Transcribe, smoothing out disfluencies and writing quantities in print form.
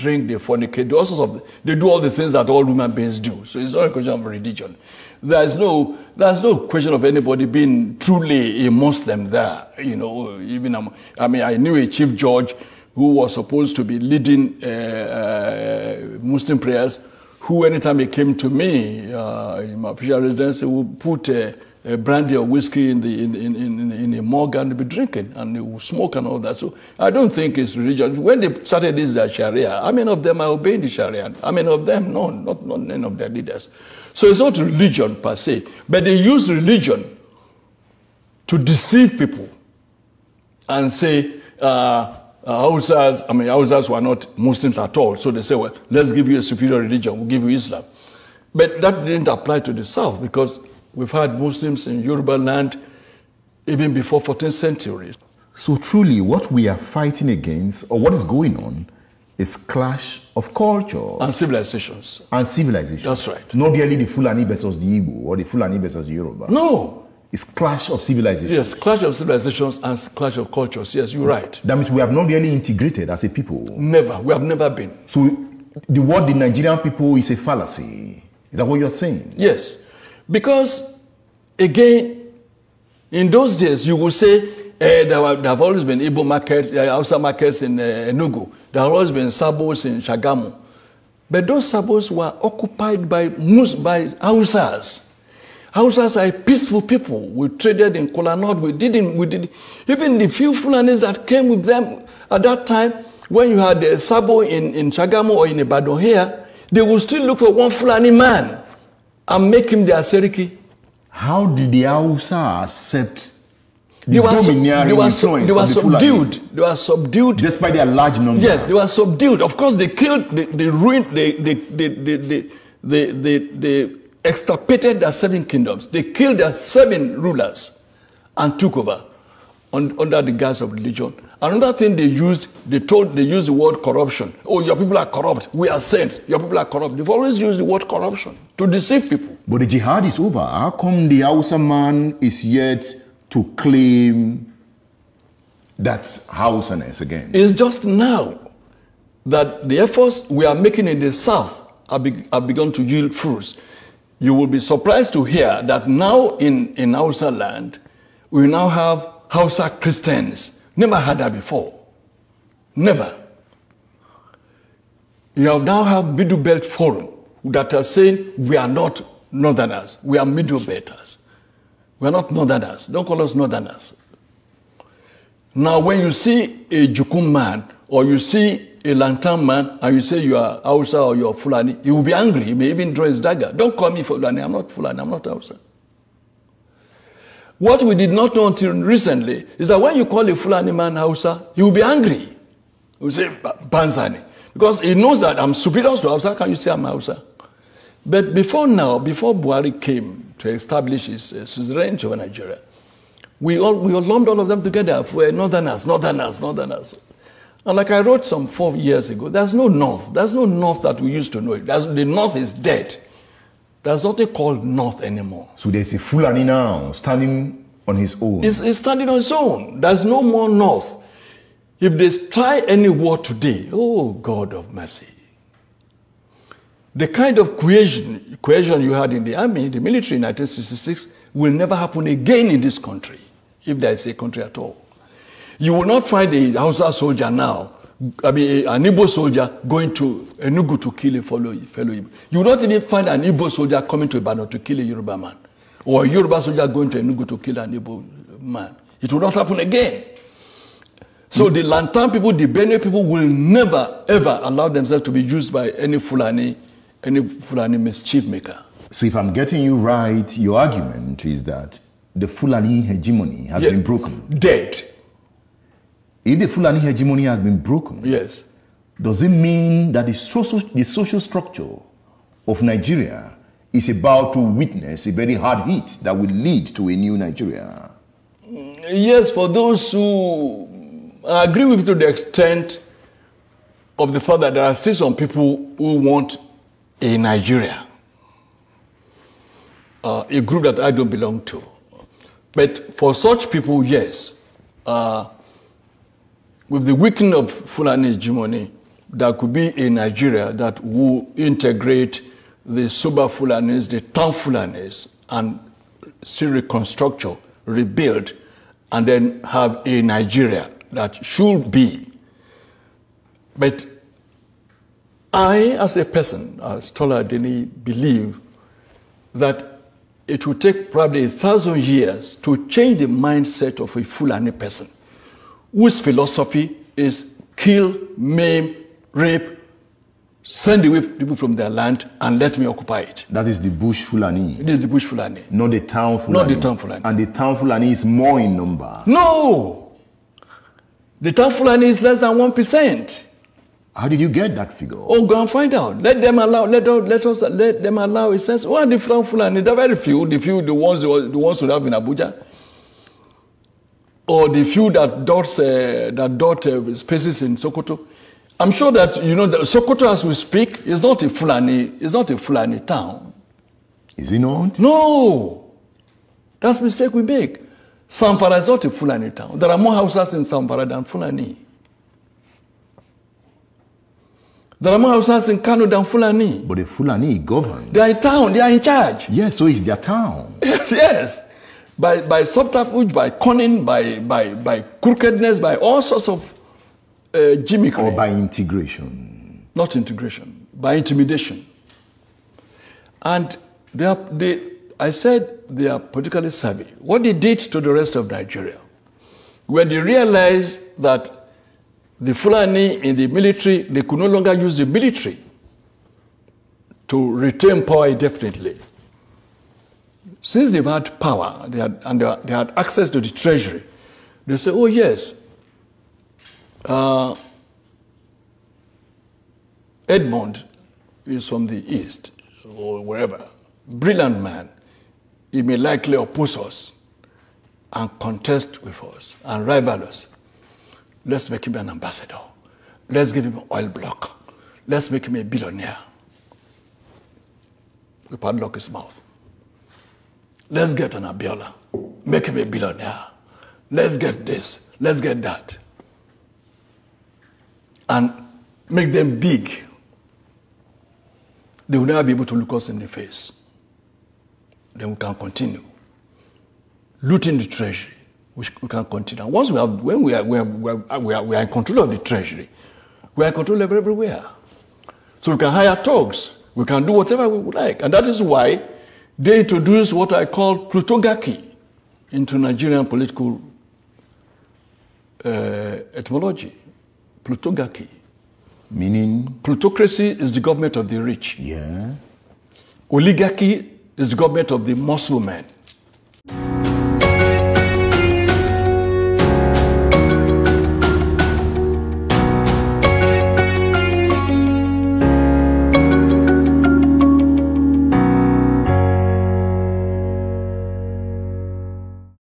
drink, they fornicate, they do all the things that all human beings do. So it's not a question of religion. There's no question of anybody being truly a Muslim there. You know, even I knew a chief judge who was supposed to be leading Muslim prayers, who anytime he came to me in my official residence, he would put brandy or whiskey in a mug and be drinking, and they will smoke and all that. So I don't think it's religion. When they started this Sharia, how many of them are obeying the Sharia? How many of them? No, not none of their leaders. So it's not religion per se, but they use religion to deceive people and say Hausas were not Muslims at all. So they say, well, let's give you a superior religion, we'll give you Islam. But that didn't apply to the South, because we've had Muslims in Yoruba land even before 14th century. So truly, what we are fighting against, or what is going on, is clash of culture. And civilizations. And civilizations. That's right. Not really the Fulani versus the Igbo, or the Fulani versus the Yoruba. No. It's clash of civilizations. Yes, clash of civilizations and clash of cultures. Yes, you're right. That means we have not really integrated as a people. Never. We have never been. So the word the Nigerian people is a fallacy. Is that what you're saying? Yes. Because, again, in those days, you would say there have always been Igbo markets, Hausa markets in Enugu. There have always been sabos in Shagamu. But those sabos were occupied by Hausas. Hausas are peaceful people. We traded in Kola North. We did even the few Fulanis that came with them at that time, when you had a sabo in Shagamu or in Ibadan here, they would still look for one Fulani man and make him their Seriki. How did the Hausa accept they were subdued. They were subdued. Despite their large number. Yes, they were subdued. Of course, they killed, they ruined, they extirpated their 7 kingdoms. They killed their 7 rulers and took over under the guise of religion. Another thing they used the word corruption. Oh, your people are corrupt. We are saints. Your people are corrupt. They've always used the word corruption to deceive people. But the jihad is over. How come the Hausa man is yet to claim that Hausaness again? It's just now that the efforts we are making in the South have begun to yield fruits. You will be surprised to hear that now in Hausa land, we now have Hausa Christians. Never had that before. Never. You now have Middle Belt Forum that are saying we are not Northerners, we are Middle Belters. We are not Northerners. Don't call us Northerners. Now, when you see a Jukum man or you see a Lantan man and you say you are Hausa or you are Fulani, he will be angry. He may even draw his dagger. Don't call me Fulani. I'm not Fulani. I'm not Hausa. What we did not know until recently is that when you call a Fulani man Hausa, he will be angry. He will say Banzani. Because he knows that I'm superior to Hausa. How can you say I'm Hausa? But before Buhari came to establish his suzerainty over Nigeria, we all lumped all of them together. We're Northerners. And like I wrote some 4 years ago, there's no North. There's no North that we used to know. The North is dead. There's nothing called North anymore. So there's a Fulani now standing on his own. He's standing on his own. There's no more North. If they try any war today, oh God of mercy. The kind of cohesion you had in the army, the military in 1966, will never happen again in this country, if there is a country at all. You will not find a Hausa soldier now, an Igbo soldier going to Enugu to kill a fellow Igbo. You will not even find an Igbo soldier coming to Ibadan to kill a Yoruba man, or a Yoruba soldier going to Enugu to kill an Igbo man. It will not happen again. So the Lantan people, the Benue people will never, ever allow themselves to be used by any Fulani mischief maker. So if I'm getting you right, your argument is that the Fulani hegemony has been broken. Dead. If the Fulani hegemony has been broken, yes, does it mean that the social structure of Nigeria is about to witness a very hard hit that will lead to a new Nigeria? Yes, for those who agree with you to the extent of the fact that there are still some people who want a Nigeria, a group that I don't belong to. But for such people, yes, with the weakening of Fulani hegemony, there could be a Nigeria that will integrate the Soba Fulanis, the town Fulanis, and still reconstruct, rebuild, and then have a Nigeria that should be. But I, as a person, as Tola Adeniyi, believe that it will take probably 1,000 years to change the mindset of a Fulani person whose philosophy is kill, maim, rape, send away people from their land and let me occupy it. That is the bush Fulani. It is the bush Fulani. Not the town Fulani. Not the town Fulani. And the town Fulani is more in number. No! The town Fulani is less than 1%. How did you get that figure? Oh, go and find out. Let them allow a sense. What are the town Fulani? There are very few. The ones who have in Abuja. Or the few that dot spaces in Sokoto. I'm sure that you know that Sokoto, as we speak, is not a Fulani town. Is it not? No, that's a mistake we make. Zamfara is not a Fulani town. There are more houses in Zamfara than Fulani. There are more houses in Kano than Fulani. But the Fulani govern. They are in town. They are in charge. Yes, so it's their town. Yes. By subterfuge, by cunning, by crookedness, by all sorts of gimmickry. Or by integration. Not integration, by intimidation. And I said they are politically savvy. What they did to the rest of Nigeria, when they realized that the Fulani in the military, they could no longer use the military to retain power indefinitely. Since they've had power, they had access to the treasury, they say, oh yes, Edmond is from the east, or wherever, brilliant man. He may likely oppose us and contest with us and rival us. Let's make him an ambassador. Let's give him an oil block. Let's make him a billionaire. We padlock his mouth. Let's get an Abiola. Make him a billionaire. Let's get this. Let's get that. And make them big. They will never be able to look us in the face. Then we can continue. Looting the treasury. We can continue. And once when we are in control of the treasury, we are in control of everywhere. So we can hire thugs. We can do whatever we would like. And that is why they introduced what I call plutocracy into Nigerian political etymology. Plutocracy. Meaning? Plutocracy is the government of the rich. Yeah. Oligarchy is the government of the muscle men.